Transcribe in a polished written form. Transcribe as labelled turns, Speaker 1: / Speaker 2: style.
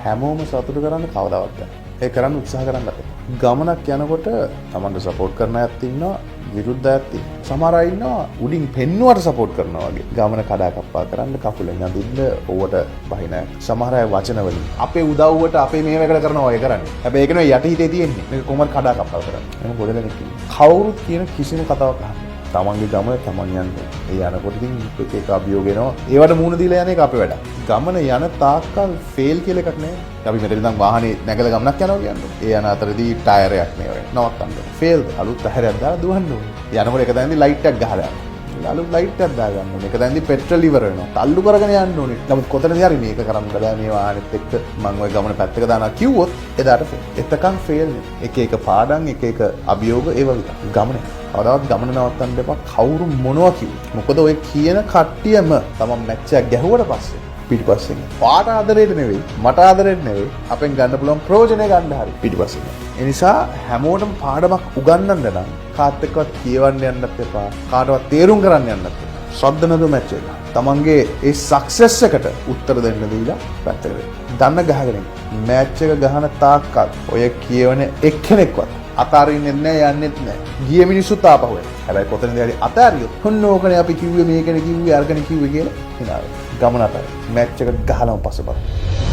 Speaker 1: හැමෝම සතුටු කරන්න කවදාවත් බෑ. ඒ කරන්න උත්සාහ කරන්න අපේ. ගමනක් යනකොට Tamanට සපෝට් කරන අයත් ඉන්නවා, විරුද්ධ අයත් ඉන්නවා. සමහර අය ඉන්නවා උඩින් පෙන්නුවට සපෝට් කරනවා වගේ. ගමන කඩාකප්පා කරන්න කකුලෙන් අදින්න ඕවට බහින අය. සමහර අය වචන වලින් අපේ උදව්වට අපේ මේවකට කරනවා වගේ කරන්නේ. හැබැයි ඒක නෙවෙයි යටිහිතේ තියෙන්නේ. මේක කොහොමද කඩාකප්පා කරන්නේ. එහෙනම් ගොඩ දෙනෙක් ඉන්නවා. කවුරුත් කියන කිසිම කතාවක් අහන්නේ. තමන්ගේ ගමන තමන් යන්නේ. ඒ යනකොට ඉතින් එක එක අභියෝග එනවා. ඒවට මුහුණ දීලා යන එක අපේ වැඩ. ගමන යන තාක්කල් ෆේල් කියලා එකක් නෑ. අපි මෙතන ඉඳන් වාහනේ නැගලා ගමනක් යනවා කියන්නේ. ඒ යන අතරදී ටයරයක් නේ වෙන්නේ. නවත්තන්න. ෆේල් අලුත් ටයරයක් දාලා දුවන්න ඕනේ. යනකොට එක දැනදී ලයිට් එකක් ගහලා යනවා. අලුත් ලයිට් එකක් දාගන්න ඕනේ. එක දැනදී පෙට්‍රල් ඉවර වෙනවා. තල්ලු කරගෙන යන්න ඕනේ. නමුත් කොතනදී හරි මේක කරන්න බෑ මේ වාහනේත් එක්ක මම ওই ගමන පැත්තක දානවා කිව්වොත් එදාට ෆේල්. එතකන් ෆේල් නේ. එක එක පාඩම් එක එක අභියෝග ඒව විතර. ගමනේ කවදාවත් ගමන නවත්තන්න එපා කවුරු මොනවා කිව්වොත්. මොකද ඔය කියන කට්ටියම තමන් මැච් එකක් ගැහුවට පස්සේ පිටිපස්සෙන් පාට ආදරේට නෙවෙයි මට ආදරේට නෙවෙයි අපෙන් ගන්න පුළුවන් ප්‍රයෝජනය ගන්න හරි පිටිපස්සෙන්. ඒ නිසා හැමෝටම පාඩමක් උගන්වන්න නම් කාත් එක්කවත් කියවන්න යන්නත් එපා. කාටවත් තේරුම් කරන්න යන්නත් එපා. ශ්‍රද්ධ නැතුව මැච් එක. තමන්ගේ ඒ සක්සස් එකට උත්තර දෙන්න දීලා පැත්තකට. දන්න ගහගෙන මැච් එක ගහන තාක්කල් ඔය කියවන එක්කෙනෙක්වත් අතාරින්නේ නැහැ යන්නෙත් නැහැ. ගිය මිනිස්සුත් ආපහු එනවා. හැබැයි කොතනද හරි අතාරියොත් හොන්න ඕකනේ අපි කිව්වේ මේකනේ කිව්වේ අරගෙන කිව්වේ කියලා හිනාව. ගමන අතර මැච් එක ගහලම පස්සේ බලන්න.